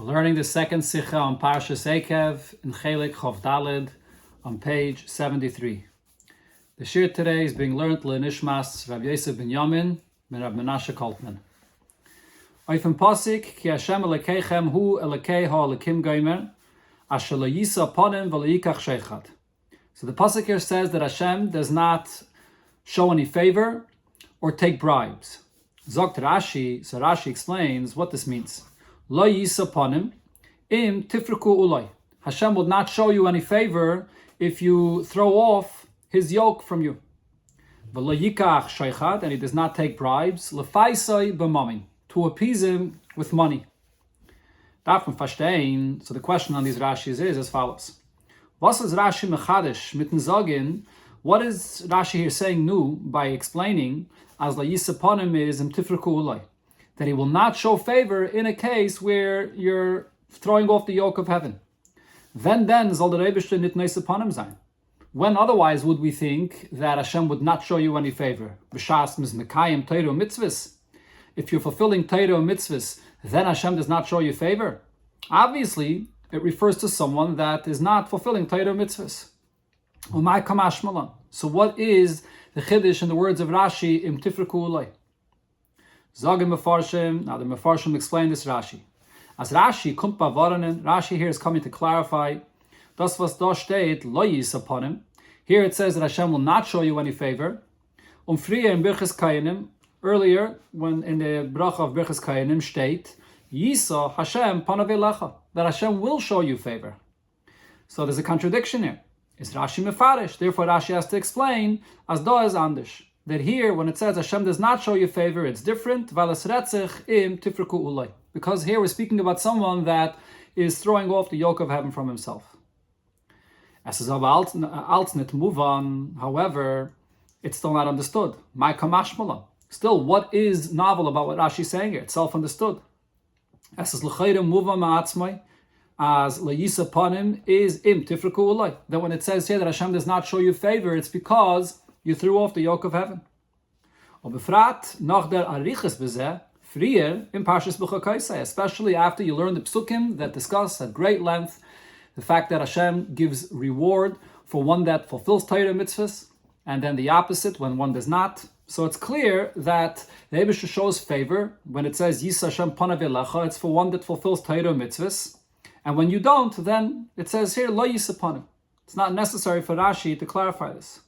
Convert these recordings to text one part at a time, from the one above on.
We're learning the second Sikha on Parshas Ekev in Chelek Chof Daled on page 73. The shir today is being learned L'Nishmas Rabbi Yosef ben Yamin ben Rabbi Menashe Koltman. Oifen Posik ki Hashem Elekechem hu Elekei ha-Elekim Gomer asher lo yisa ponim v'lo yikach sheichad. So the Posik here says that Hashem does not show any favor or take bribes. Zogt Rashi, so Rashi explains what this means. Lo yisa ponim im tifriku uloi. Hashem will not show you any favor if you throw off his yoke from you. V'lo yikach sheichad, and he does not take bribes. Lefaisai b'mamim, to appease him with money. Davon verstehen, so the question on these Rashis is as follows. Was is Rashi mechadish mitten sagen? What is Rashi here saying new by explaining as la yisaponim is im tifriku uloi, that he will not show favor in a case where you're throwing off the yoke of heaven? Then zal der Rebishter nit neisaponim sein. When otherwise would we think that Hashem would not show you any favor? B'shas mizmekayim Torah mitzvahs. If you're fulfilling Torah mitzvahs, then Hashem does not show you favor? Obviously, it refers to someone that is not fulfilling Torah mitzvahs. Umay kamash malan. So what is the chiddush in the words of Rashi im tifriku uloi? Zogim mefarshim. Now the mefarshim explain this Rashi. As Rashi kommt bavaranen, Rashi here is coming to clarify das was da steht lo yisaponim. Here it says that Hashem will not show you any favor. Frier in Birchas Kayanim, earlier when in the bracha of Birchas Kayanim steht Yisa Hashem panav elecha, that Hashem will show you favor. So there's a contradiction here. It's Rashi mefarish. Therefore Rashi has to explain as da is andish, that here when it says Hashem does not show you favor, it's different. Valas retzich im tifriku uloi, because here we're speaking about someone that is throwing off the yoke of heaven from himself. As is alt net move on. However, it's still not understood. My kamashmalan. Still, what is novel about what Rashi is saying here? It's self-understood. As is l'chayrim move on ma'atzmai, as la'yisa panim is im tifriku uloi. That when it says here that Hashem does not show you favor, it's because you threw off the yoke of heaven. Obefrat nach der ariches bezeh frier in Parshas B'chakaisai, especially after you learn the psukim that discuss at great length the fact that Hashem gives reward for one that fulfills Torah mitzvahs, and then the opposite when one does not. So it's clear that the Eibusher shows favor when it says Yisa Hashem panav elecha. It's for one that fulfills Torah mitzvahs, and when you don't, then it says here lo yisa panim. It's not necessary for Rashi to clarify this.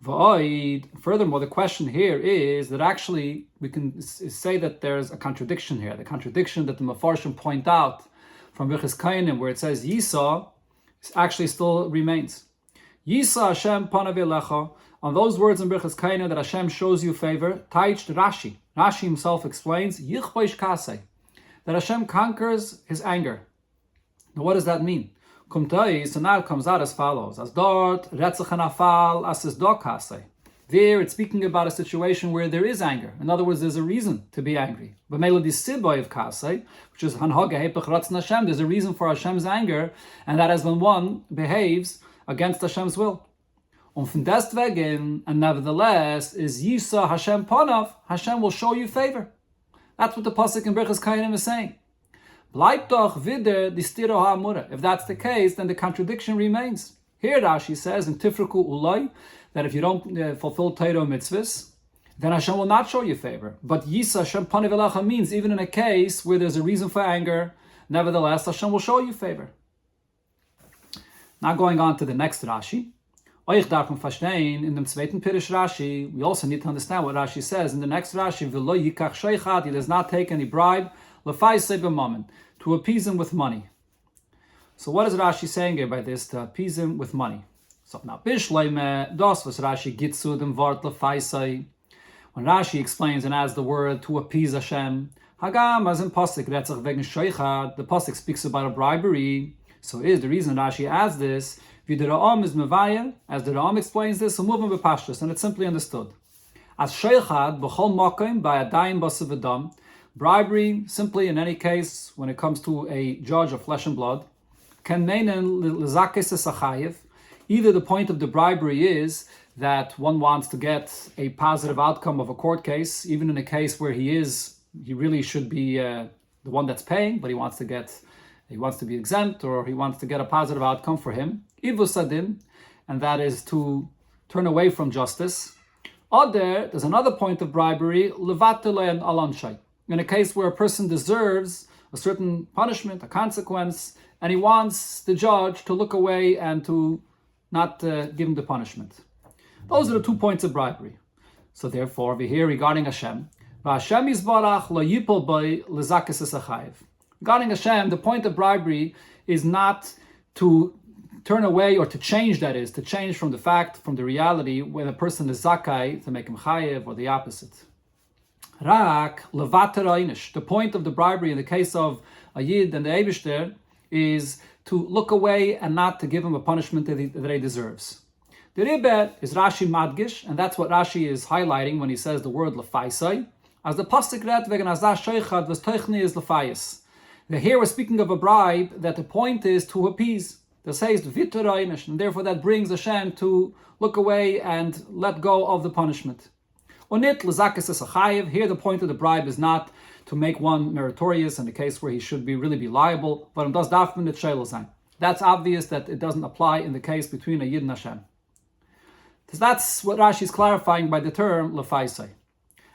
Furthermore, the question here is that actually we can say that there's a contradiction here. The contradiction that the Mefarshim point out from Birchas Kainim, where it says Yisa, actually still remains. Yisa Hashem panav elecha. On those words in Birchas Kainim that Hashem shows you favor, taiched Rashi. Rashi himself explains Yichboish kasei, that Hashem conquers his anger. Now, what does that mean? Kumtai, so now it comes out as follows: as dort retzach and afal as is do kasei. There, it's speaking about a situation where there is anger. In other words, there's a reason to be angry. But melody siboy of kasei, which is hanhaga hepech ratzon Hashem. There's a reason for Hashem's anger, and that is when one behaves against Hashem's will. From deswegen, and nevertheless, is Yisa Hashem panav, Hashem will show you favor. That's what the pasuk in Birchas Kainim is saying. Bleibt doch wieder die stiro ha'amura. If that's the case, then the contradiction remains. Here Rashi says in Tifriku uloi that if you don't fulfill Torah mitzvahs, then Hashem will not show you favor. But Yisa Hashem panav elecha means even in a case where there's a reason for anger, nevertheless Hashem will show you favor. Now going on to the next Rashi. Euch darf man verstehen, in dem zweiten Pirish Rashi, we also need to understand what Rashi says. In the next Rashi, v'lo yikach sheichad, he does not take any bribe, lefaisei b'mammon, to appease him with money. So what is Rashi saying here by this, to appease him with money? So now, bishleime, das was Rashi git zu dem Wort lefaisei. When Rashi explains and adds the word to appease Hashem, hagam as in pasuk retzach wegen sheichad, the pasuk speaks about a bribery. So is the reason Rashi adds this, as the Ra'am explains this, and it's simply understood. As sheichad b'chol makom by adayim basavadam, bribery simply in any case when it comes to a judge of flesh and blood, can meinen l'zakes esachayev. Either the point of the bribery is that one wants to get a positive outcome of a court case, even in a case where he really should be the the one that's paying, but he wants to be exempt, or he wants to get a positive outcome for him. Ivusadin, and that is to turn away from justice. Oster, there's another point of bribery, levatele alanshay. In a case where a person deserves a certain punishment, a consequence, and he wants the judge to look away and to not give him the punishment. Those are the 2 points of bribery. So therefore, we hear regarding Hashem, regarding Hashem, the point of bribery is not to turn away or to change, that is, to change from the fact, from the reality, when a person is zakai, to make him chayev, or the opposite. Rak, levater einish. The point of the bribery in the case of a Yid and the Eibishter is to look away and not to give him a punishment that he deserves. The Rebbe is Rashi Madgish, and that's what Rashi is highlighting when he says the word lefaisai. As the pasuk read, wegen azah shoichad was toichni is lefayis. Here we're speaking of a bribe that the point is to appease. The says vitur einish, and therefore that brings Hashem to look away and let go of the punishment. Onit lezakis es achayev. Here the point of the bribe is not to make one meritorious in the case where he should really be liable, but it does dafmin it shelo sein. That's obvious that it doesn't apply in the case between a Yid and Hashem. So that's what Rashi is clarifying by the term lefaisai.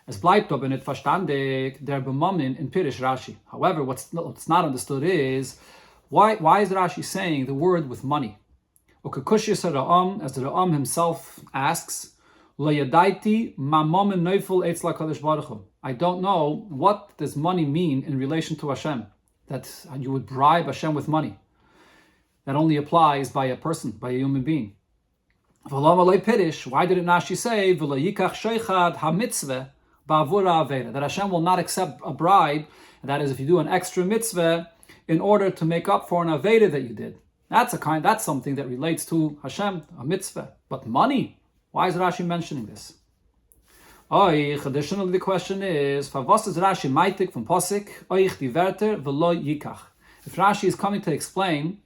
Es bleibt aber nicht verstandig der bemamin in Pirish Rashi. However, what's not understood is why is Rashi saying the word with money? Ukekushis Ra'am, as the Ra'am himself asks, Lo yadaiti ma momen neufel eitz lakadosh baruch hu. I don't know what does money mean in relation to Hashem, that you would bribe Hashem with money. That only applies by a person, by a human being. Why did it Rashi say that Hashem will not accept a bribe, and that is if you do an extra mitzvah in order to make up for an aveda that you did? That's something that relates to Hashem, a mitzvah. But money, why is Rashi mentioning this? Additionally, the question is, was is Rashi maitik from posik oich diverter v'lo yikach? If Rashi is coming to explain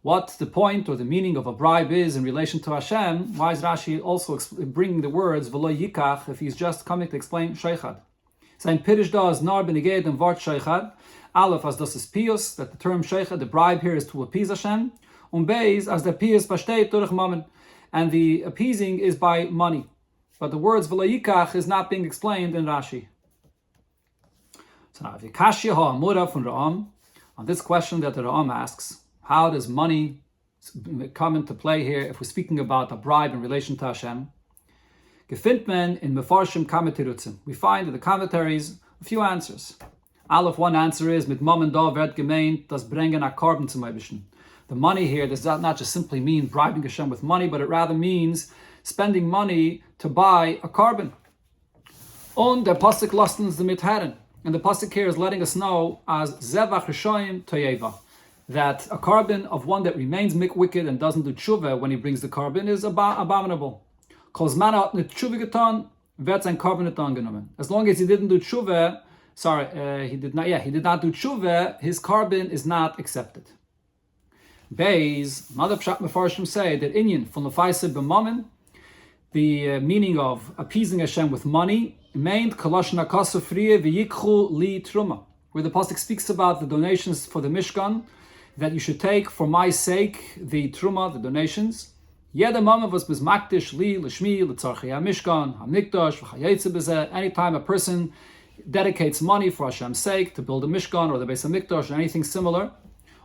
what the point or the meaning of a bribe is in relation to Hashem, why is Rashi also bringing the words v'lo yikach if he's just coming to explain sheichad? Sein Pirish da is nar beneged and vart sheichad. Aleph as das is pius, that the term sheichad, the bribe here is to appease Hashem. Beis as the pius besteht durch mammon, and the appeasing is by money. But the words v'lo yikach is not being explained in Rashi. So now, if you kashya ha'amura from Ra'am, on this question that the Ra'am asks, how does money come into play here if we're speaking about a bribe in relation to Hashem? Gefindt men in Mefarshim Kametirutzim. We find in the commentaries a few answers. Aleph, one answer is, mit Mom and Da werd gemeint, das brengen a carbon zum Eibischen. The money here does not just simply mean bribing Hashem with money, but it rather means spending money to buy a carbon. Und der Pasuk lastens mit Herren. And the Pasuk here is letting us know as Zevach Rishoyim Toyeva, that a carbon of one that remains wicked and doesn't do tshuva when he brings the carbon is abominable. As long as he didn't do tshuva, he did not do tshuva, his carbon is not accepted. Beis, another pshat mefarshim say that inyan from the faisa b'mammon, the meaning of appeasing Hashem with money, meant koloshna kasufriye v'yikchu li truma, where the pasuk speaks about the donations for the Mishkan, that you should take for my sake the truma, the donations. Yeda mama was bizmakdish li l'shmi l'tzarchei ha-mishkan ha-mikdash v'chayetze b'zeh. Anytime a person dedicates money for Hashem's sake to build a mishkan or the Beis HaMikdash or anything similar,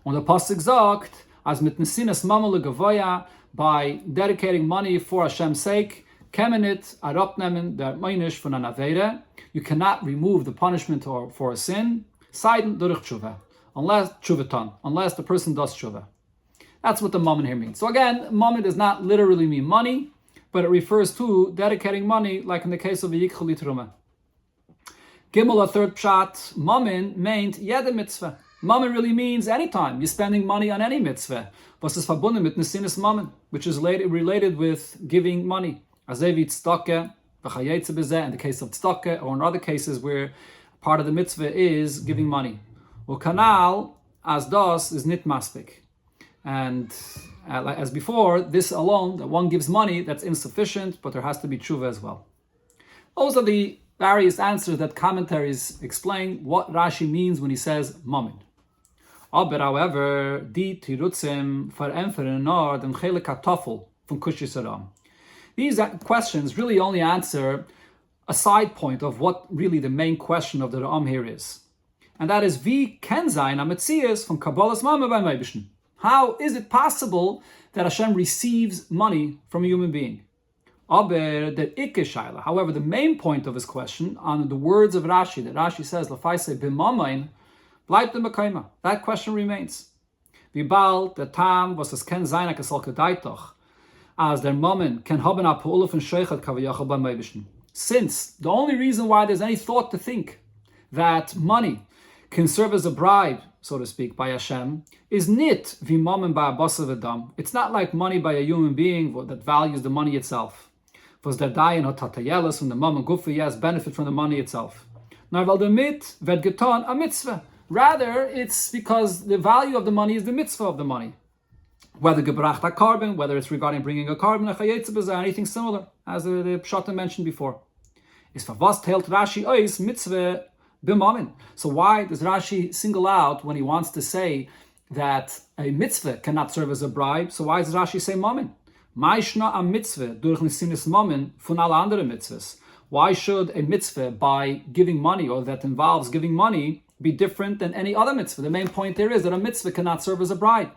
on the pasuk sagt as mit nesinas mama l'gavoya, by dedicating money for Hashem's sake, kemenit arapnemen der meinish von an aveda, you cannot remove the punishment for a sin, seiden durch tshuva. Unless the person does tshuva. That's what the mammon here means. So again, mammon does not literally mean money, but it refers to dedicating money, like in the case of a yikchu li truma. Gimel, a third pshat, mammon meant yede mitzvah. Mammon really means anytime you're spending money on any mitzvah. Was is verbunden mit nesinas mammon, which is related with giving money. Azevi tzedakah, v'chayetze b'zeh, in the case of tzedakah, or in other cases where part of the mitzvah is giving money. Well, kanal as das is nit maspik, and as before, this alone, that one gives money, that's insufficient, but there has to be tshuva as well. Those are the various answers that commentaries explain what Rashi means when he says mammon. Aber however, die Tirutzim verämpfern nur den Chelek Kartoffel von Kushis Aram. These questions really only answer a side point of what really the main question of the Ra'am here is. And that is, wie ken sein am Metzias von Kabbalas Mama beim Eibischen? How is it possible that Hashem receives money from a human being? Aber der Ikke Shaila. However, the main point of his question, on the words of Rashi, that Rashi says, Lafaise b'mamain, bleibt im Bekaima. That question remains. Wie bald der Tam, was es ken sein, es soll gedeit doch, as der Mammon ken haben a Pa'ula von Sheichat kavayachal beim Eibischen. Since the only reason why there's any thought to think that money can serve as a bribe, so to speak, by Hashem, is nit vi mammon ba basav adam. It's not like money by a human being that values the money itself. Was der dayan hat hatayelas from the mammon gufi, yes, benefit from the money itself. Nor weil damit wird getan a mitzvah. Rather, it's because the value of the money is the mitzvah of the money. Whether gebracht a carbon, whether it's regarding bringing a carbon, a chayetze anything similar, as the Pshata mentioned before. Is for was teilt Rashi ois mitzvah b'mammon. So why does Rashi single out when he wants to say that a mitzvah cannot serve as a bribe? So why does Rashi say mammon? Ma'ishna a mitzvah durch nesinis mammon von alle andere mitzvahs. Why should a mitzvah by giving money, or that involves giving money, be different than any other mitzvah? The main point there is that a mitzvah cannot serve as a bribe.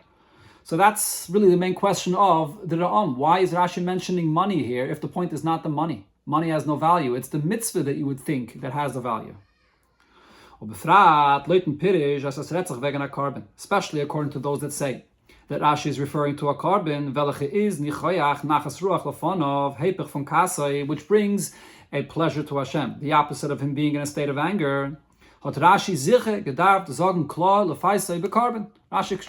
So that's really the main question of the Ra'am. Why is Rashi mentioning money here if the point is not the money? Money has no value. It's the mitzvah that you would think that has the value. Especially according to those that say that Rashi is referring to a carbon, which brings a pleasure to Hashem, the opposite of him being in a state of anger. Rashi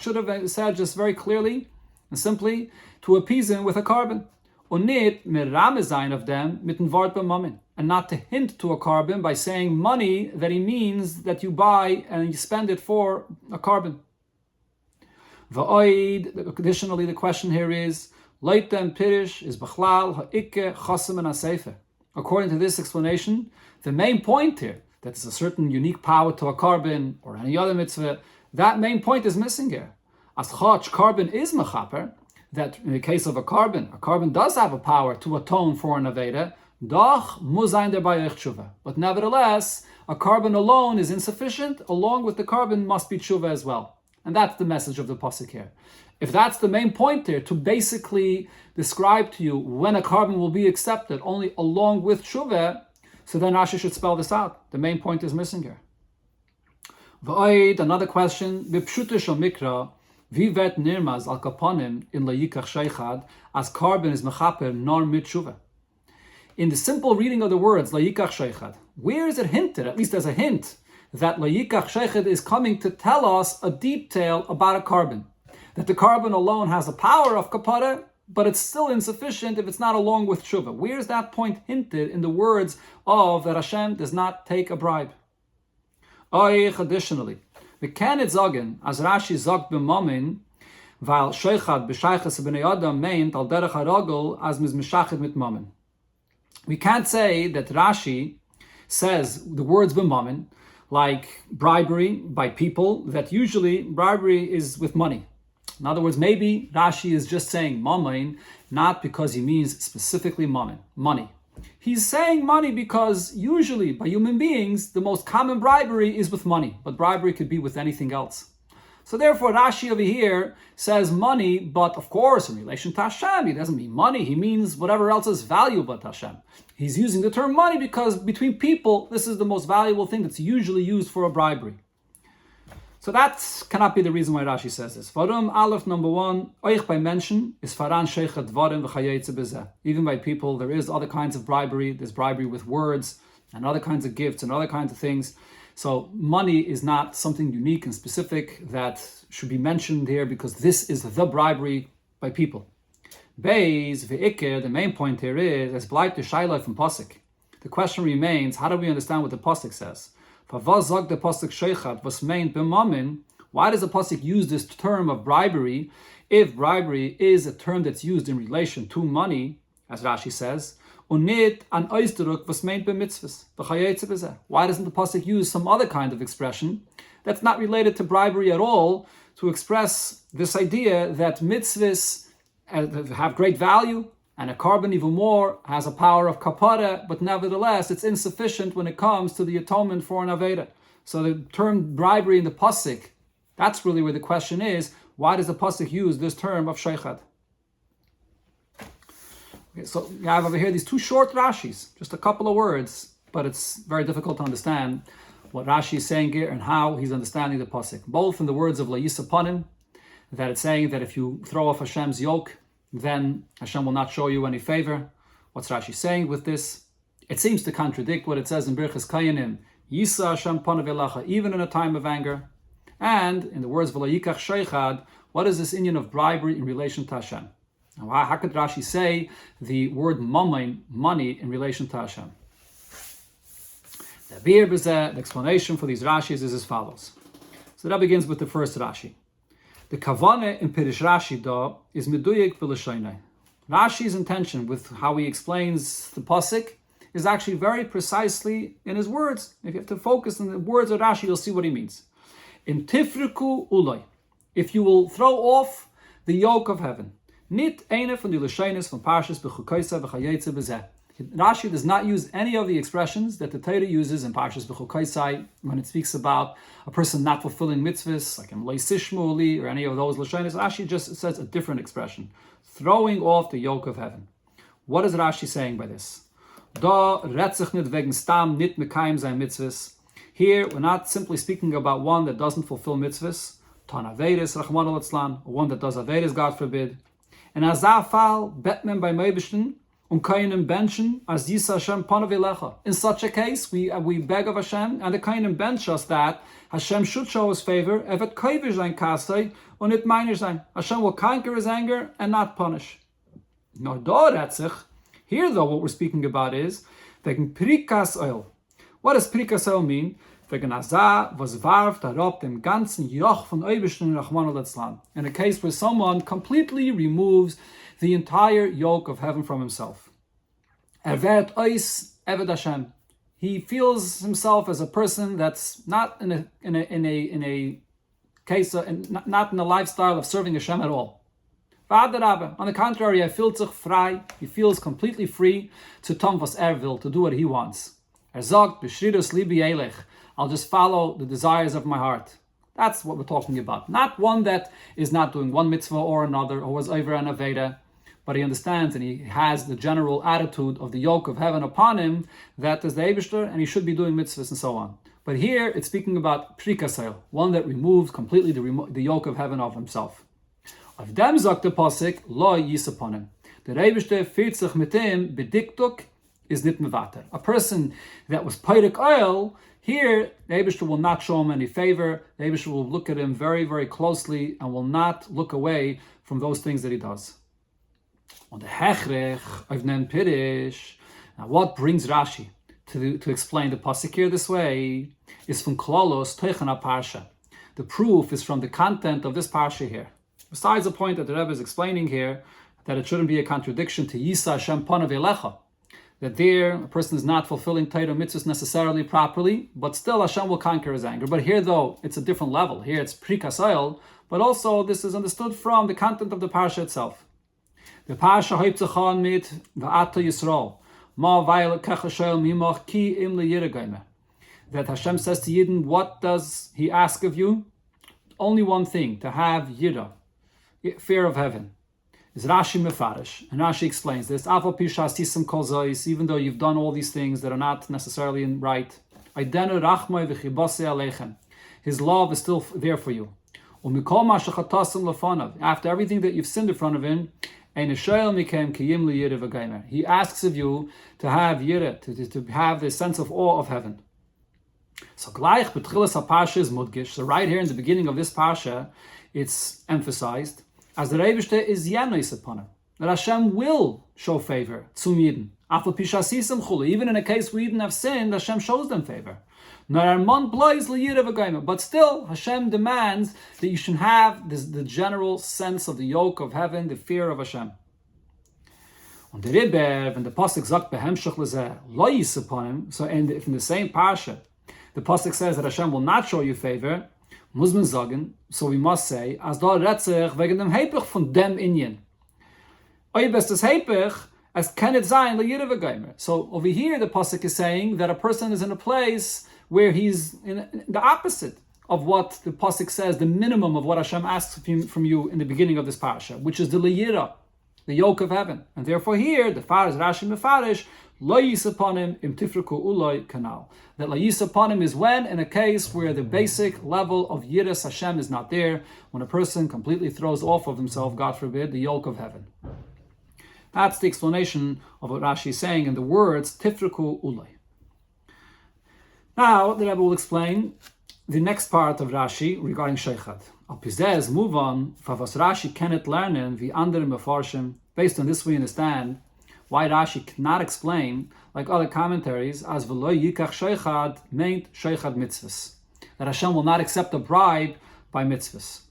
should have said just very clearly and simply to appease him with a carbon. Und nicht mit Ramezain of them mit dem Wort b'mammon, and not to hint to a carbon by saying money that he means that you buy and you spend it for a carbon. Additionally, the question here is Leitem Pirish is Bachlal Ha'ike Chasim and Aseife. According to this explanation, the main point here, that there's a certain unique power to a carbon or any other mitzvah, that main point is missing here. As Chach carbon is mechaper, that in the case of a carbon does have a power to atone for an Aveda, doch muzayin derbei tshuva. But nevertheless, a carbon alone is insufficient. Along with the carbon must be tshuva as well. And that's the message of the pasuk here. If that's the main point here, to basically describe to you when a carbon will be accepted only along with tshuva, so then Rashi should spell this out. The main point is missing here. V'oid, another question, b'pshutish mikra, wie wird nirmaz al kaponim in layikach sheichad as carbon is mechaper nor mit tshuva. In the simple reading of the words layikach sheichad, where is it hinted, at least as a hint, that layikach sheichad is coming to tell us a detail about a carbon? That the carbon alone has a power of kapara, but it's still insufficient if it's not along with tshuva. Where is that point hinted in the words of that Hashem does not take a bribe? Additionally, we can it sagen, as Rashi sagt b'mammon, weil sheichad b'sheichas b'nei adam meint al derech haragel as mizmeshachet mit mammon. We can't say that Rashi says the words b'mammon like bribery by people, that usually bribery is with money. In other words, maybe Rashi is just saying mammon, not because he means specifically mammon, money. He's saying money because usually by human beings, the most common bribery is with money, but bribery could be with anything else. So therefore, Rashi over here says money, but of course, in relation to Hashem, he doesn't mean money, he means whatever else is valuable to Hashem. He's using the term money because between people, this is the most valuable thing that's usually used for a bribery. So that cannot be the reason why Rashi says this. Varum Aleph number 1, Oich by mention is Faran Sheichat Dvarim v'chayetze b'zeh. Even by people, there is other kinds of bribery. There's bribery with words and other kinds of gifts and other kinds of things. So money is not something unique and specific that should be mentioned here because this is the bribery by people. Beis v'ikir, the main point here is, as bleibt the shaila from pasuk. The question remains, how do we understand what the pasuk says? Why does the pasuk use this term of bribery if bribery is a term that's used in relation to money, as Rashi says, und nicht an Ausdruck, was meint bei Mitzvahs. Why doesn't the pasuk use some other kind of expression that's not related to bribery at all to express this idea that mitzvahs have great value and a carbon even more has a power of kapara, but nevertheless it's insufficient when it comes to the atonement for an aveda. So the term bribery in the pasuk, that's really where the question is, why does the pasuk use this term of sheichad? Okay, so you have over here these two short Rashis, just a couple of words, but it's very difficult to understand what Rashi is saying here and how he's understanding the pasuk. Both in the words of La'is upon him, that it's saying that if you throw off Hashem's yoke, then Hashem will not show you any favor. What's Rashi saying with this? It seems to contradict what it says in Birchas Kayanim, Yisa Hashem panav elacha, even in a time of anger. And in the words of V'layikach sheichad, what is this inyan of bribery in relation to Hashem? Now, how could Rashi say the word mammon, money, in relation to Hashem? The explanation for these Rashis is as follows. So that begins with the first Rashi. The kavane in Pirish Rashi da is meduyek b'lashaynai. Rashi's intention with how he explains the pasuk is actually very precisely in his words. If you have to focus on the words of Rashi, you'll see what he means. In tifriku ulay, if you will throw off the yoke of heaven. Nit eine von die Lashonos von Parshas B'chukosa v'chayetze b'zeh. Rashi does not use any of the expressions that the Torah uses in Parshas B'chukosa when it speaks about a person not fulfilling mitzvahs, like in Lo Sishmu or any of those Lashonos. Rashi just says a different expression, throwing off the yoke of heaven. What is Rashi saying by this? Da retzich nit wegen stam nit mekayim sein mitzvahs. Here, we're not simply speaking about one that doesn't fulfill mitzvahs, Tan Averis, Rachmana litzlan, or one that does Averis, God forbid. And azafal betmen by meibishten keinem benchen as yisa Hashem panav elecha. In such a case, we beg of Hashem, and the keinem bench us that Hashem should show his favor. Evet koivish sein kasei und nit meinish sein. Hashem will conquer his anger and not punish. Nor do retzich. Here, though, what we're speaking about is wegen prikas oil. What does prikas oil mean? Wegen azah was warf darop dem ganzen Joch von Eibishten Rachmana litzlan. In a case where someone completely removes the entire yoke of heaven from himself. Eved ois eved Hashem. He feels himself as a person that's not in a case of, not in a lifestyle of serving Hashem at all. On the contrary, he feels sich frei. He feels completely free to tom was will, to do what he wants. Sagt b'shridus libi elech. I'll just follow the desires of my heart. That's what we're talking about. Not one that is not doing one mitzvah or another, or was over an aveda, but he understands and he has the general attitude of the yoke of heaven upon him, that is the Eibishter, and he should be doing mitzvahs and so on. But here it's speaking about prikasel, one that removes completely the yoke of heaven of himself. Of dem sagt the pasuk lo yis upon him. The Eibishter fühlt sich mit him bediktuk is nit mevater. A person that was peirik oil, here, the Eibishter will not show him any favor. The Eibishter will look at him very, very closely and will not look away from those things that he does. On the hechrech of nen pirish. Now, what brings Rashi to explain the pasuk here this way is from klolos teichana parsha. The proof is from the content of this parsha here. Besides the point that the Rebbe is explaining here, that it shouldn't be a contradiction to Yisa Hashem panav elecha, that there a person is not fulfilling Torah mitzvahs necessarily properly, but still Hashem will conquer his anger. But here, though, it's a different level. Here it's prikasayel, but also this is understood from the content of the parsha itself. The parsha hoiptzachon mit va'ata Yisrael ma vayel kechashel mimach ki im leyiragayme. That Hashem says to Yidden, what does He ask of you? Only one thing: to have yira, fear of heaven. Is Rashi mefarish, and Rashi explains this. Even though you've done all these things that are not necessarily right, His love is still there for you. After everything that you've sinned in front of Him, He asks of you to have yirah, to have the sense of awe of heaven. So gleich betchilas haparsha is mudgish. So right here in the beginning of this parsha, it's emphasized as the Eibishter is yanois upon him, that Hashem will show favor to Yidden. Even in a case where Yidden have sinned, Hashem shows them favor. But still, Hashem demands that you should have the general sense of the yoke of heaven, the fear of Hashem. Und der Rebbe, when the pasuk sagt behemshach lezeh lo yisaponim, so in the same parsha, the pasuk says that Hashem will not show you favor. Muss man sagen, so we must say, as da retzich wegen dem Hepech von dem Inyan. Oy best das Hepech, as can it sein le'yirav geimer. So over here, the pasuk is saying that a person is in a place where he's in the opposite of what the pasuk says, the minimum of what Hashem asks from you in the beginning of this parasha, which is the le'yira, the yoke of heaven. And therefore here, the Farish Rashi Mefarish, lo yisaponim im tifraku uloi kanal. That lo yisaponim is when, in a case where the basic level of yiras Hashem is not there, when a person completely throws off of himself, God forbid, the yoke of heaven. That's the explanation of what Rashi is saying in the words tifraku uloi. Now, the Rebbe will explain the next part of Rashi regarding sheichad. Apizez, move on, favas Rashi cannot learn the andere mefarshim. Based on this, we understand why Rashi cannot explain, like other commentaries, as v'lo yikach sheichad meant sheichad mitzvahs, that Hashem will not accept a bribe by mitzvahs.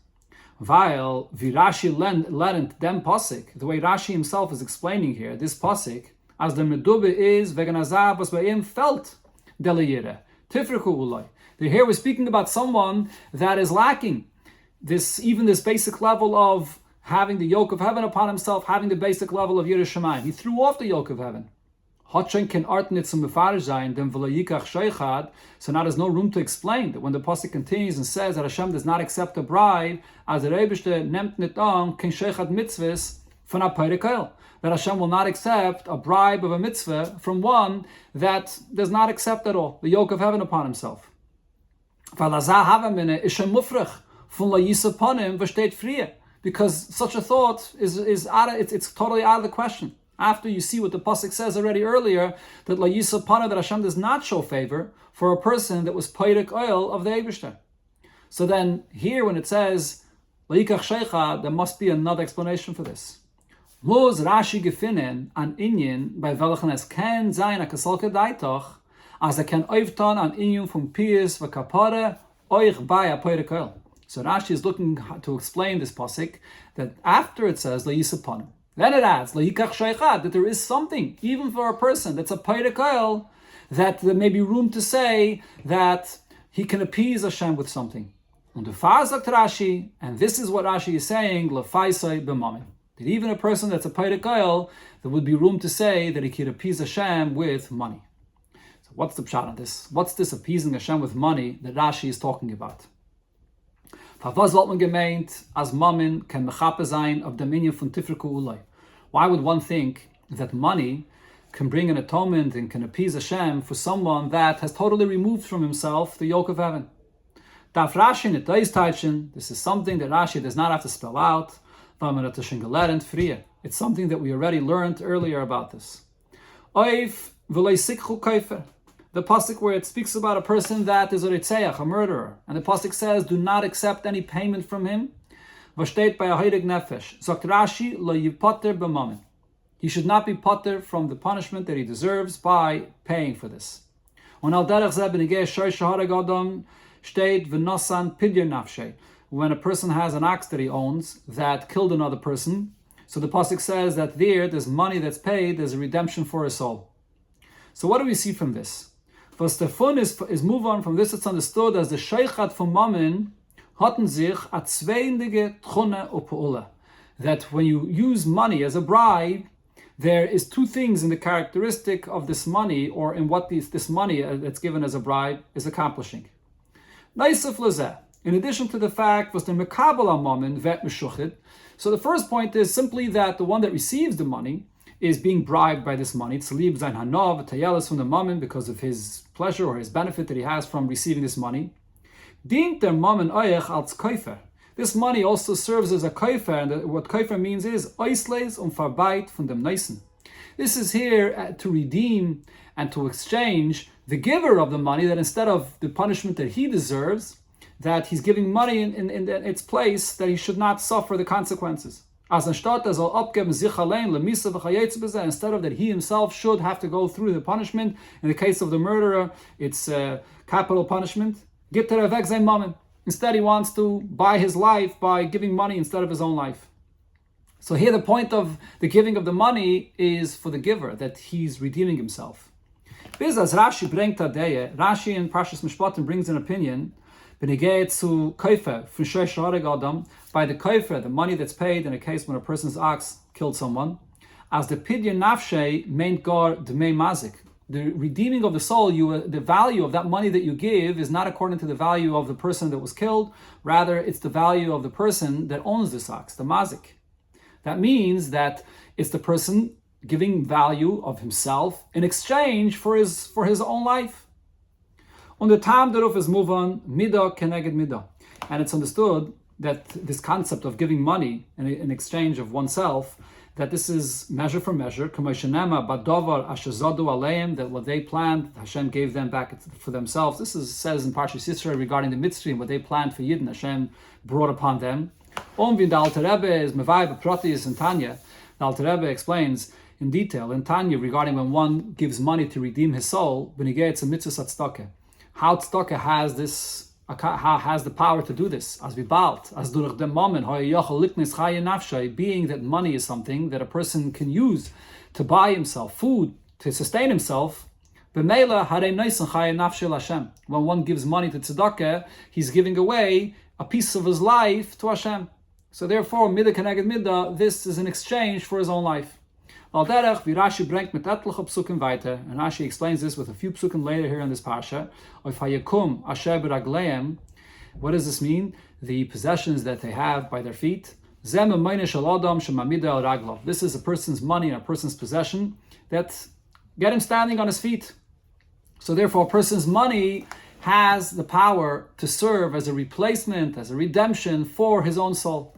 While Rashi learned them pasik, the way Rashi himself is explaining here, this pasik, as the medube is vegan azab was by him felt deliyire tifriku uloi. Here we're speaking about someone that is lacking this basic level of having the yoke of heaven upon himself, having the basic level of Yiras Shamayim. He threw off the yoke of heaven. So now there's no room to explain that when the pasuk continues and says that Hashem does not accept a bribe, as the Rebbe nimmt nit an kein sheichad mitzvahs von a peirikel, that Hashem will not accept a bribe of a mitzvah from one that does not accept at all the yoke of heaven upon himself. Because such a thought is out of, it's totally out of the question. After you see what the pasuk says already earlier, that la yisapana, that Hashem does not show favor for a person that was peirik oil of the Eibishter. So then here when it says la yikach sheicha, there must be another explanation for this. Muz Rashi gefinnen an inyan bei welchen es ken sein a kasalke daitoch, as ken oiftan an inyan from pies v'kapare oich bei a peirik oil. So Rashi is looking to explain this pasuk that after it says la yisaponim, then it adds la yikach sheichad, that there is something even for a person that's a peirik oil, that there may be room to say that he can appease Hashem with something. Und sagt Rashi, and this is what Rashi is saying, la faisai b'mamin, that even a person that's a peirik oil, there would be room to say that he could appease Hashem with money. So what's the pshat on this? What's this appeasing Hashem with money that Rashi is talking about? Was wird man gemeint, as Mammon can mechape sein of dem Inyan von Tifriku Ulai? Why would one think that money can bring an atonement and can appease Hashem for someone that has totally removed from himself the yoke of heaven? Daf Rashi nit teitschen, this is something that Rashi does not have to spell out. It's something that we already learned earlier about this. Oif v'lei sikchu kaifer. The pasuk where it speaks about a person that is a ritzeach, a murderer, and the pasuk says, "Do not accept any payment from him." V'shteit by a heilig nefesh. Sagt Rashi, lo yipater b'mamin. He should not be pater from the punishment that he deserves by paying for this. On al derech zeh b'negei shoy shahara gadam shteit v'nosan pidyer nafshay. When a person has an ox that he owns that killed another person, so the pasuk says that there's money that's paid, there's a redemption for a soul. So what do we see from this? Was der Fun is move on from this, it's understood as the Sheichat von Mammon hatten sich a zweiendige Tchune upeula. That when you use money as a bribe, there is two things in the characteristic of this money, or in what this money that's given as a bribe is accomplishing. Naisef lezeh. In addition to the fact was the mekabel Mammon vet meshuchid. So the first point is simply that the one that receives the money is being bribed by this money. Tzalib zayin hanav tayelis from the mammon because of his pleasure or his benefit that he has from receiving this money. Dient der mammon oyech als koifer. This money also serves as a koifer, and what koifer means is oisles verbeit von dem neisen. This is here to redeem and to exchange the giver of the money, that instead of the punishment that he deserves, that he's giving money in its place, that he should not suffer the consequences. Instead of that he himself should have to go through the punishment. In the case of the murderer, it's capital punishment. Instead, he wants to buy his life by giving money instead of his own life. So here the point of the giving of the money is for the giver, that he's redeeming himself. Bis as Rashi bringt Rashi in Parshas Mishpatim brings an opinion, benegeit zu Kaufer, von Sheish Hareg Adam, by the Kaufer, the money that's paid in a case when a person's ox killed someone, as the Pidyon Nafshe meint gar Dmei Mazik. The redeeming of the soul, the value of that money that you give is not according to the value of the person that was killed, rather it's the value of the person that owns this ox, the Mazik. That means that it's the person giving value of himself in exchange for his own life. Und the Tam darauf is move on, Midah keneged Midah. And it's understood that this concept of giving money in exchange of oneself, that this is measure for measure, that what they planned, Hashem gave them back for themselves. This says in Parshas Yisrael regarding the Mitzrayim, what they planned for Yidden, Hashem brought upon them. The Alter Rebbe is Mevai B'Protius in Tanya. The Alter Rebbe explains in detail in Tanya regarding when one gives money to redeem his soul, when he gets a mitzvah tzedakah, how tzedakah has the power to do this, as vibalt, as durch dem moment, being that money is something that a person can use to buy himself food, to sustain himself. When one gives money to tzedakah, he's giving away a piece of his life to Hashem. So therefore, midah keneged midah, this is an exchange for his own life. And Rashi explains this with a few psukim later here in this parsha. What does this mean? The possessions that they have by their feet. This is a person's money and a person's possession that get him standing on his feet. So therefore, a person's money has the power to serve as a replacement, as a redemption for his own soul.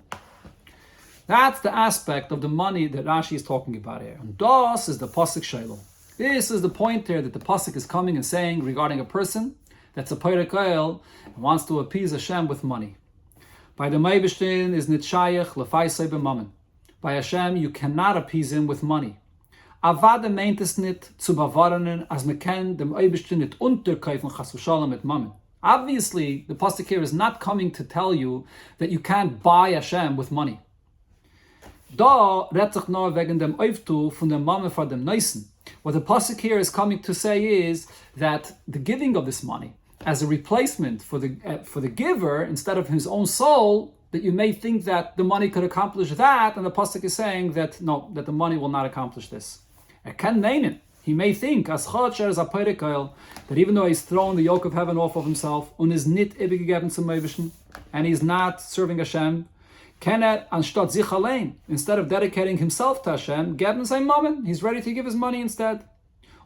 That's the aspect of the money that Rashi is talking about here. And das is the pasuk shelo. This is the point here that the pasuk is coming and saying regarding a person that's a Perek Oil and wants to appease Hashem with money. By the Meibishtin is nit shayach lefaisei b'mammon. By Hashem, you cannot appease him with money. Avada meint es nit zu bewahrenen as me ken dem Meibishtin nit unterkaufen chas v'shalom mit mammon. Obviously, the pasuk here is not coming to tell you that you can't buy Hashem with money. Da redt sich nur wegen dem Auftu von der Mamme for dem Neusen. What the pasuk here is coming to say is that the giving of this money as a replacement for the giver instead of his own soul, that you may think that the money could accomplish that, and the pasuk is saying that no, that the money will not accomplish this. He may think as that even though he's thrown the yoke of heaven off of himself and is nit übergegeben zum Meibischen, and he's not serving Hashem, anstatt sich allein, instead of dedicating himself to Hashem, geben sein Mammon, he's ready to give his money instead.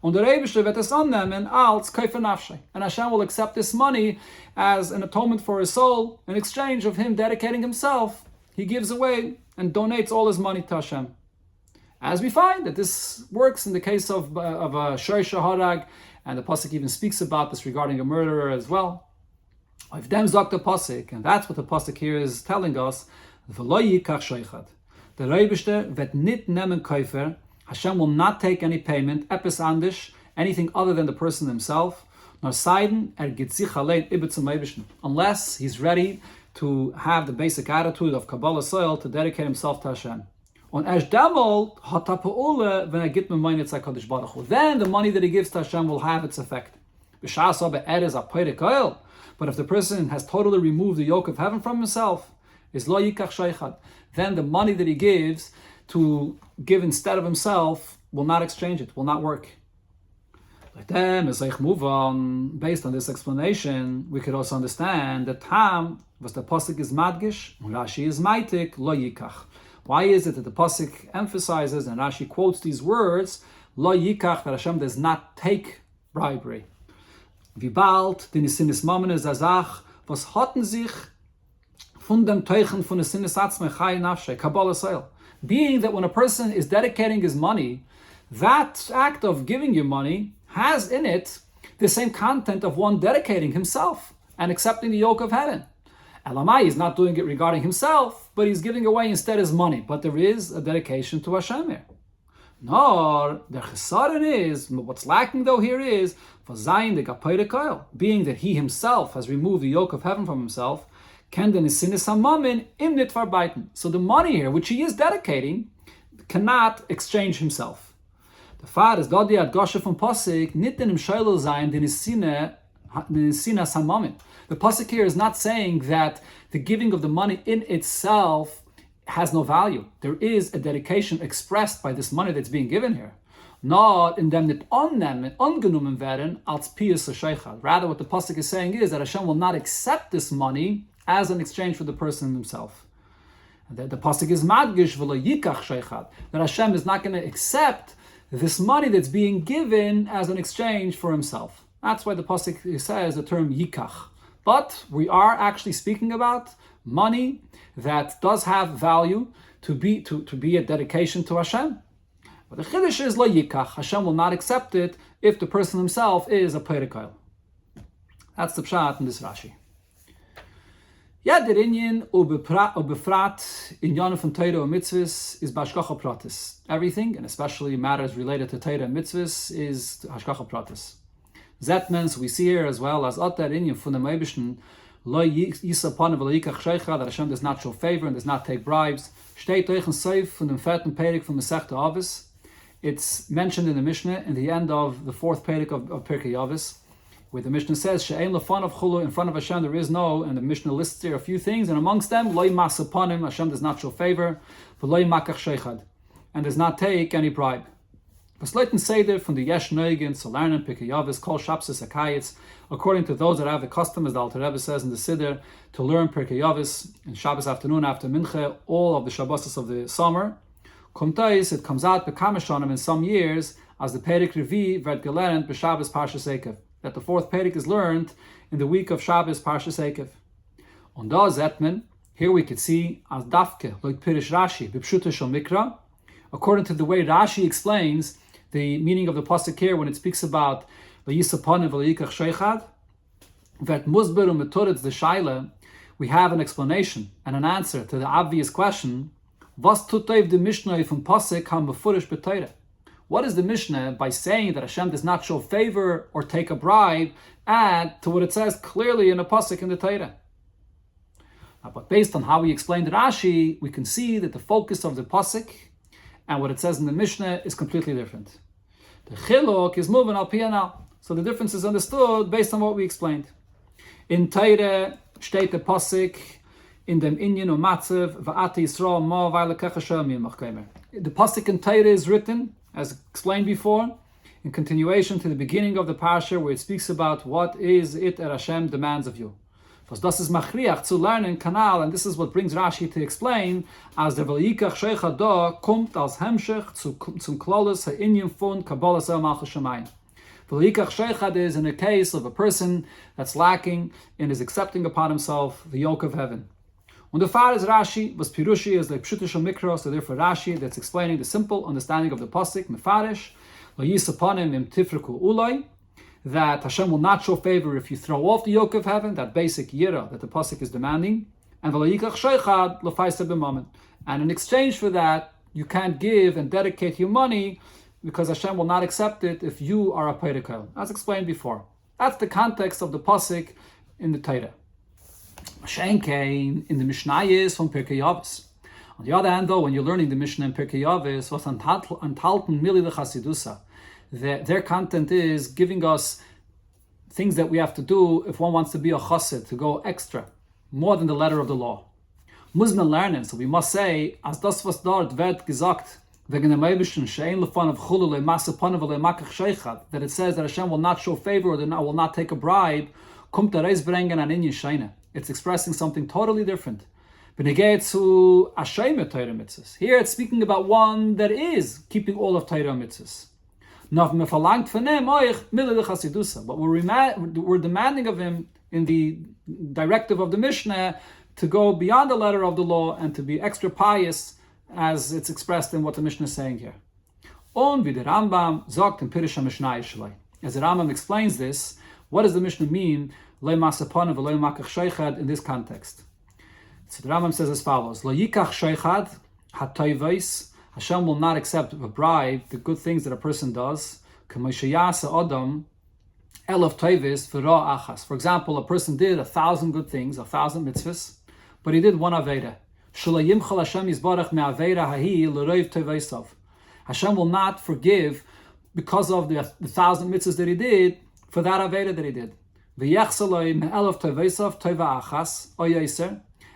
Und der Rebischte wird es annehmen als Kaufer Nafshe. And Hashem will accept this money as an atonement for his soul. In exchange of him dedicating himself, he gives away and donates all his money to Hashem. As we find that this works in the case of a Sheish Hareg, and the pasuk even speaks about this regarding a murderer as well. If them zok the pasuk, and that's what the pasuk here is telling us. The Rebischte wird nit nemen Kaufer. Hashem will not take any payment, epis andish, anything other than the person himself, nor seiden geht sich allein ibe zum Meibischen, unless he's ready to have the basic attitude of Kabbalah soil to dedicate himself to Hashem. Und erst demol hat Pa'ule, wenn gibt mir meine Zeit Kadosh Baruch Hu. Then the money that he gives to Hashem will have its effect. B'shas aber is a Perek Oil. But if the person has totally removed the yoke of heaven from himself, is lo yikach sheichad, then the money that he gives to give instead of himself will not exchange it, will not work. Like then, as I move on, based on this explanation, we could also understand that Tam was the pasuk is madgish, Rashi is maitik, lo yikach. Why is it that the pasuk emphasizes and Rashi quotes these words, lo yikach, that Hashem does not take bribery? Wie bald, den Sinnes Mammon is azach, was hatten sich von dem Teuchen von der Sinnes Atzmei Chai Nafshe, Kabbalah soil. Being that when a person is dedicating his money, that act of giving you money has in it the same content of one dedicating himself and accepting the yoke of heaven. Elamai is not doing it regarding himself, but he's giving away instead his money. But there is a dedication to Hashem here. Nor the chesaron is, what's lacking though here is, for Zayin the Perek Oil, being that he himself has removed the yoke of heaven from himself, So the money here, which he is dedicating, cannot exchange himself. The fact is, Dodi at Gosha from Pasik, Nitten im Sheilo sein, den is Sina Samamin. The Pasik here is not saying that the giving of the money in itself has no value. There is a dedication expressed by this money that's being given here. Not in them that ungenommen werden als Pius Sheichad. Rather, what the Pasuk is saying is that Hashem will not accept this money as an exchange for the person himself. And the Pasuk is madgish v'lo yikach sheichad, that Hashem is not going to accept this money that's being given as an exchange for himself. That's why the Pasuk says the term yikach. But we are actually speaking about money that does have value to be a dedication to Hashem. But the chiddush is lo yikach. Hashem will not accept it if the person himself is a perikayil. That's the pshat in this Rashi. Jeder Inyan ubefrat inyanim from Torah or mitzvahs is b'hashgacha pratis. Everything, and especially matters related to Torah and mitzvahs, is hashgacha pratis. That means we see here as well as Oster Inyan from the Meibishten lo yisapon v'lo yikach sheicha, that Hashem does not show favor and does not take bribes. Steht euch in Seif from the vierten Perik from the Masechta Avos. It's mentioned in the Mishnah in the end of the fourth Perik of Pirkei Avos, where the Mishnah says, She'ein lefan of chulu, in front of Hashem there is no, and the Mishnah lists here a few things, and amongst them, Loi masaponim, Hashem does not show favor, V'loi makach sheichad, and does not take any bribe. V'sleiten seder from the Yesh Noigin, Solarnan, Pirkei Avos, Kol Shapsis Akayitz, according to those that have the custom, as the Alter Rebbe says in the Siddur, to learn Pirkei Avos in Shabbos afternoon after Mincha, all of the Shabbos of the summer. Kumtais, it comes out B'kameshonim in some years, as the Perik Revi, V'et Gelerent, B'Shabbos Parshas Ekev, that the fourth Perik is learned in the week of Shabbos Parshas Ekev. On da Zetman, here we could see as Dafke, like Pirish Rashi, B'Pshuta Shel Mikra, according to the way Rashi explains the meaning of the pasuk here when it speaks about V'yisaponim v'yikach sheichad, V'et Muzber u'metoretz the Shaila, we have an explanation and an answer to the obvious question, Was tutayv the Mishnah from pasuk ham befurish b'Torah? What is the Mishnah by saying that Hashem does not show favor or take a bribe, add to what it says clearly in a pasuk in the Torah? But based on how we explained Rashi, we can see that the focus of the pasuk and what it says in the Mishnah is completely different. The chiluk is moving al pianal, so the difference is understood based on what we explained. In Torah, steht the pasuk in dem inyan o matzev va'at Yisrael ma v'alekecha shalom yimach. The pasuk in Torah is written, as explained before, in continuation to the beginning of the parsha, where it speaks about what is it that Hashem demands of you. Das is machriach zu lernen kanal, and this is what brings Rashi to explain as der V'yikach Sheicha da kommt als Hemshech zum Klolos ha'inyan von Kabbalas el Malchus Shamayim. V'yikach Sheicha is in a case of a person that's lacking and is accepting upon himself the yoke of heaven. Und the far is Rashi, was Pirushi is like Pshuta Shel Mikra, so therefore Rashi that's explaining the simple understanding of the pasuk Mefarish, lo yisaponim im tifriku uloi, that Hashem will not show favor if you throw off the yoke of heaven, that basic yira that the pasuk is demanding, and v'layikach sheichad l'faisa b'mammon. And in exchange for that, you can't give and dedicate your money because Hashem will not accept it if you are a perikayil, as explained before. That's the context of the pasuk in the Torah. Shenkein in the Mishnayos from Pirkei Avos. On the other hand, though, when you're learning the Mishnah in Pirkei Avos, was enthalten mili l'chasidusa. Their content is giving us things that we have to do if one wants to be a chassid, to go extra, more than the letter of the law. Muzman lernen, so we must say, as das was dort wird gesagt, wegen dem Eibischen, she'ein lefanav chulu le'masapanav le'makach sheichad, that it says that Hashem will not show favor or will not take a bribe, kommt der Reis brengen an inyan sheina. It's expressing something totally different. Here it's speaking about one that is keeping all of Torah mitzvahs. But we're demanding of him in the directive of the Mishnah to go beyond the letter of the law and to be extra pious as it's expressed in what the Mishnah is saying here. As the Rambam explains this, what does the Mishnah mean in this context? So the Rambam says as follows: Hashem will not accept a bribe, the good things that a person does. For example, a person did 1,000 good things, 1,000 mitzvahs, but he did one Aveda. Hashem will not forgive because of the 1,000 mitzvahs that he did for that Aveda that he did.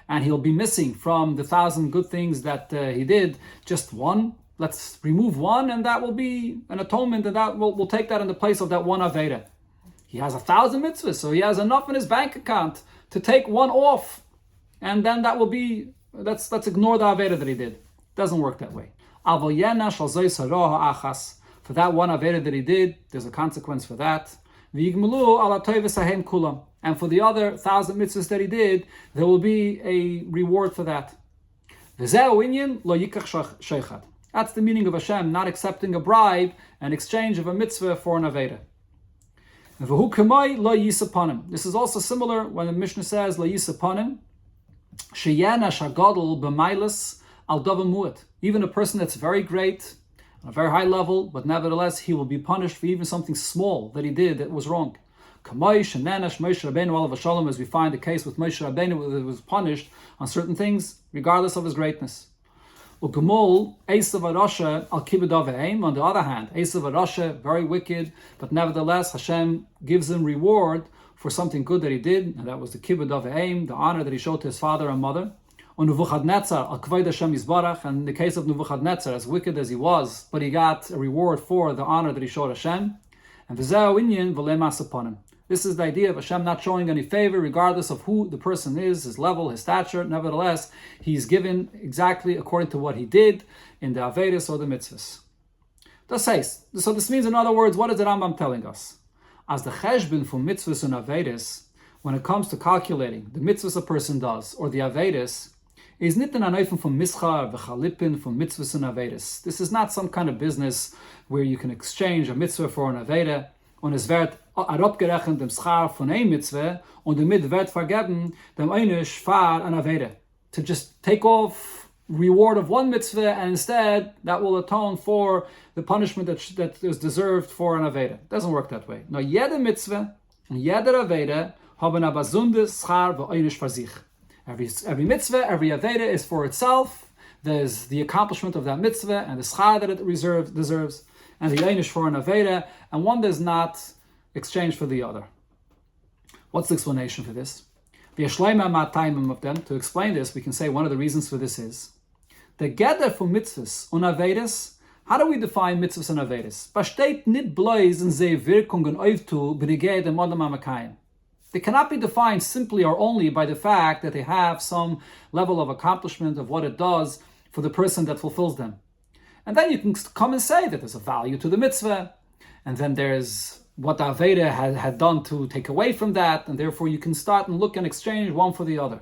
And he'll be missing from the 1,000 good things that he did just one. Let's remove one, and that will be an atonement, and that will take that in the place of that one Aveda. He has 1,000 mitzvahs, so he has enough in his bank account to take one off, and then that will be, let's ignore the Aveda that he did. Doesn't work that way. For that one Aveda that he did, there's a consequence for that. And for the other 1,000 mitzvahs that he did, there will be a reward for that. That's the meaning of Hashem not accepting a bribe in exchange of a mitzvah for an Aveda. This is also similar when the Mishnah says, even a person that's very great, on a very high level, but nevertheless he will be punished for even something small that he did that was wrong. As we find the case with Moshe Rabbeinu, who was punished on certain things, regardless of his greatness. On the other hand, Esav Arasha, very wicked, but nevertheless Hashem gives him reward for something good that he did, and that was the kibbud of the honor that he showed to his father and mother. And in the case of Nebuchadnezzar, as wicked as he was, but he got a reward for the honor that he showed Hashem. And this is the idea of Hashem not showing any favor, regardless of who the person is, his level, his stature. Nevertheless, he's given exactly according to what he did in the Avedas or the mitzvahs. So this means, in other words, what is the Rambam telling us? As the cheshbon for mitzvahs and Avedas, when it comes to calculating the mitzvahs a person does, or the Avedas, is nicht an Aneufen from Mischar, v'chalipin, from mitzvahs and Avedas. This is not some kind of business where you can exchange a mitzvah for an Aveda, und es wird abgerechnet dem Schar von einer Mitzvah, und damit wird vergeben dem Einisch für an Aveda. To just take off reward of one mitzvah, and instead that will atone for the punishment that is deserved for an Aveda. It doesn't work that way. No, jede mitzvah und jeder Aveda haben a besonderes Schar v'Einisch für sich. Every mitzvah, every Aveda is for itself. There's the accomplishment of that mitzvah and the schar that it deserves, and the einish for an Aveda, and one does not exchange for the other. What's the explanation for this? To explain this, we can say one of the reasons for this is the gather for mitzvahs und Avedas. How do we define mitzvahs and Avedas? Besteht nicht bloß in sie Wirkungen auftu beneged dem Adam amakayim. They cannot be defined simply or only by the fact that they have some level of accomplishment of what it does for the person that fulfills them. And then you can come and say that there's a value to the mitzvah, and then there's what the Aveda had done to take away from that, and therefore you can start and look and exchange one for the other.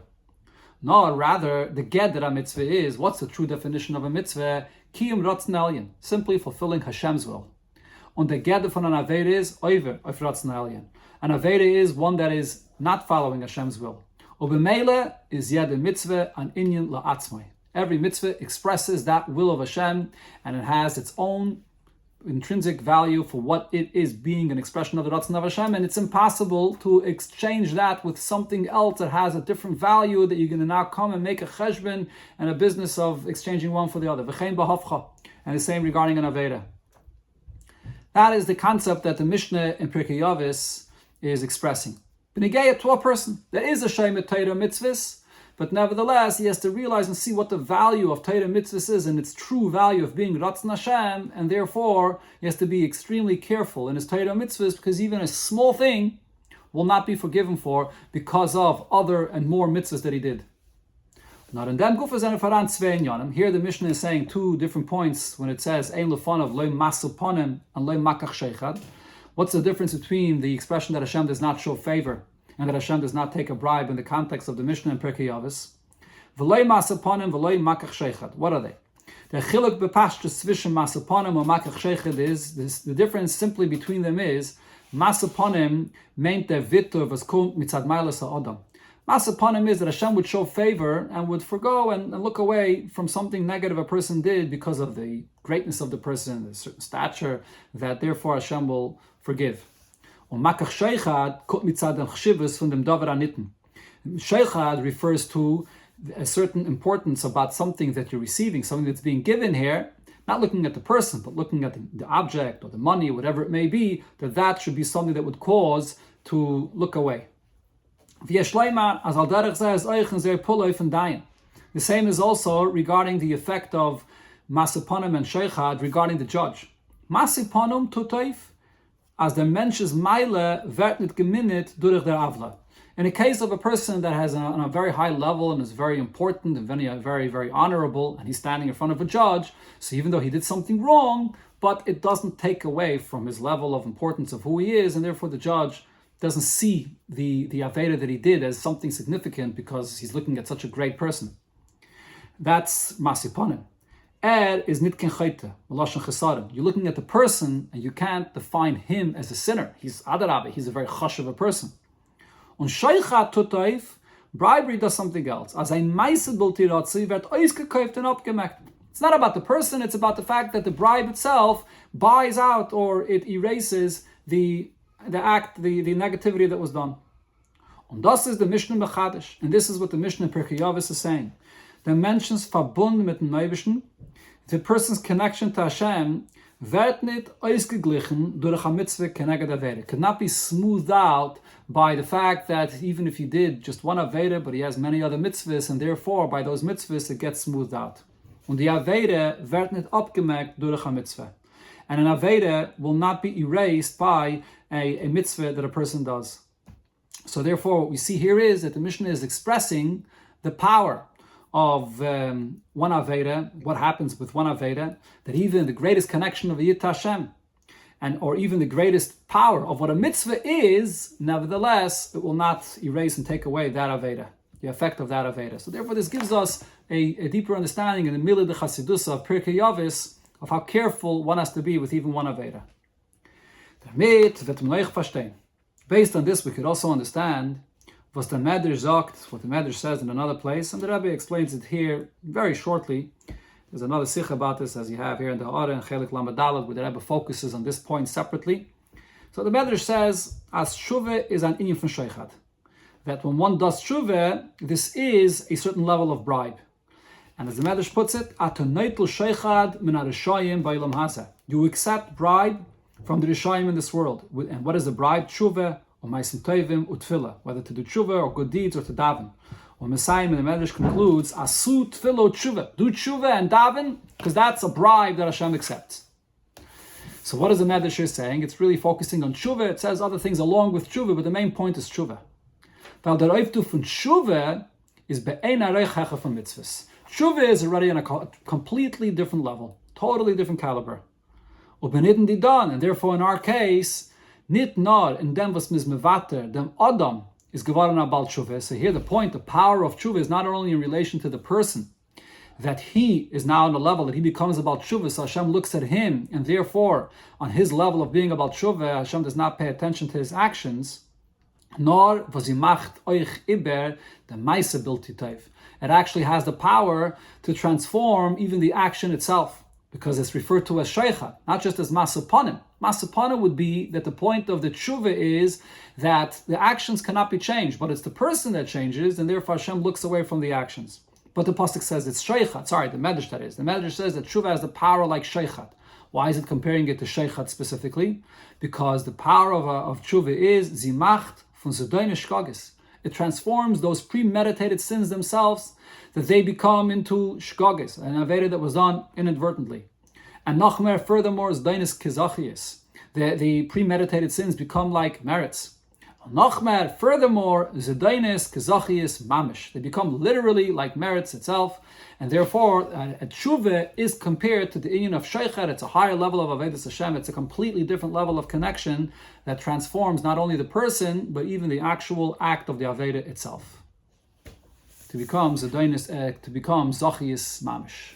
No, rather, the get that a mitzvah is, what's the true definition of a mitzvah? Kiyum ratzon elyon, simply fulfilling Hashem's will. And the get von an Aveda is over auf ratzon elyon. An Aveda is one that is not following Hashem's will. Ubemele is yed mitzvah an inyan la'atzmai. Every mitzvah expresses that will of Hashem, and it has its own intrinsic value for what it is being an expression of the Ratzon of Hashem, and it's impossible to exchange that with something else that has a different value that you're going to now come and make a cheshbon and a business of exchanging one for the other. V'chein b'hafcha, and the same regarding an Aveda. That is the concept that the Mishnah in Pirkei Avos is expressing. B'negayah to a person, there is a Shemet Torah mitzvahs, but nevertheless, he has to realize and see what the value of Torah mitzvahs is and its true value of being Ratzon Hashem, and therefore he has to be extremely careful in his Torah mitzvahs, because even a small thing will not be forgiven for because of other and more mitzvahs that he did. Not in dem Gufa zene faran zwei inyanim. Here the Mishnah is saying two different points when it says Ein lefonav loy masu ponim and loy makach sheichad. What's the difference between the expression that Hashem does not show favor and that Hashem does not take a bribe in the context of the Mishnah in Pirkei Avos? V'loy masaponim, v'loy makach sheichad. What are they? The chiluk bepashtus zwischen masaponim and makach sheichad is, the difference simply between them is, masaponim meint der vitur was kommt mitzad meilas ha'odam. Masaponim is that Hashem would show favor and would forgo and look away from something negative a person did because of the greatness of the person, the certain stature, that therefore Hashem will forgive. Und makach sheichad kommt mitzad chshivus von dem davar anitten. Sheichad refers to a certain importance about something that you're receiving, something that's being given here, not looking at the person, but looking at the object or the money, whatever it may be, that should be something that would cause to look away. The same is also regarding the effect of Masiponim and Sheichad regarding the judge. Masiponim tutoif, as der Mensch's Meile wird nicht geminnet durch der Avla. In a case of a person that has on a very high level and is very important and very, very honorable, and he's standing in front of a judge, so even though he did something wrong, but it doesn't take away from his level of importance of who he is, and therefore the judge doesn't see the Aveda that he did as something significant because he's looking at such a great person. That's Masiponim. Is nitken chayte, malashon chesarim. You're looking at the person and you can't define him as a sinner. He's adarabe, he's a very chash of a person. On Sheichat Tutoif, bribery does something else. As ein Meisebel Tiratzi wird ausgekauft and abgemacht. It's not about the person, it's about the fact that the bribe itself buys out or it erases the act, the negativity that was done. And das is the Mishnah Mechadish. And this is what the Mishnah Pirkei Avos is saying. The mentions Verbund mit dem Neibischen, the person's connection to Hashem, wird nicht ausgeglichen durch a mitzvah keneged aveda. Could not be smoothed out by the fact that even if he did just one aveda, but he has many other mitzvahs, and therefore by those mitzvahs it gets smoothed out. Und die aveda wird nicht abgemerkt durch a mitzvah. And an aveda will not be erased by a mitzvah that a person does. So therefore what we see here is that the Mishnah is expressing the power of one Aveda, what happens with one Aveda, that even the greatest connection of Yit Hashem, or even the greatest power of what a mitzvah is, nevertheless, it will not erase and take away that Aveda, the effect of that Aveda. So therefore this gives us a deeper understanding in the Milah de Chasidusa of Pirkei Avos of how careful one has to be with even one Aveda. Based on this, we could also understand what the Medrash says in another place, and the Rabbi explains it here very shortly. There's another sikh about this, as you have here in the Oster and Chelek Lamadalad, where the Rabbi focuses on this point separately. So the Medrash says, as tshuva is an inyan from sheichad, that when one does tshuva, this is a certain level of bribe. And as the Medrash puts it, atonaitul sheichad min harishayim ba'olam hazeh. You accept bribe from the rishayim in this world. And what is the bribe? Tshuva, or ma'asim tovim, utfila, whether to do tshuva or good deeds or to daven. Or Messiah in the Medrash concludes, asu tfilo tshuva, do tshuva and daven, because that's a bribe that Hashem accepts. So what is the Medrash here saying? It's really focusing on tshuva. It says other things along with tshuva, but the main point is tshuva. Weil der Oiftu von tshuva is be'ein areich hecha from mitzvahs. Tshuva is already on a completely different level, totally different caliber. Ubenitten di dan, and therefore in our case, nit nor in dem was mis mevater, dem Adam is geworden abal tshuva. So here the point, the power of tshuva is not only in relation to the person, that he is now on a level that he becomes about tshuva, so Hashem looks at him, and therefore on his level of being about tshuva, Hashem does not pay attention to his actions, nor was he macht euch iber the meise biltitayv. It actually has the power to transform even the action itself, because it's referred to as sheicha, not just as masaponim. Masaponim would be that the point of the tshuva is that the actions cannot be changed, but it's the person that changes, and therefore Hashem looks away from the actions. But the pasuk says it's sheichat. Sorry, the Medrash that is. The Medrash says that tshuva has the power like sheichat. Why is it comparing it to sheichat specifically? Because the power of tshuva is zimacht von zedoinish shkagis. It transforms those premeditated sins themselves, that they become into shkagis, an aveda that was done inadvertently. And nachmer, furthermore, is dainis kizachias. The premeditated sins become like merits. Nachmer, furthermore, zedainis kizachias mamish. They become literally like merits itself, and therefore, a tshuva is compared to the inyan of sheichet. It's a higher level of avodas Hashem. It's a completely different level of connection that transforms not only the person, but even the actual act of the aveda itself. To become zedainis, to become zachias mamish.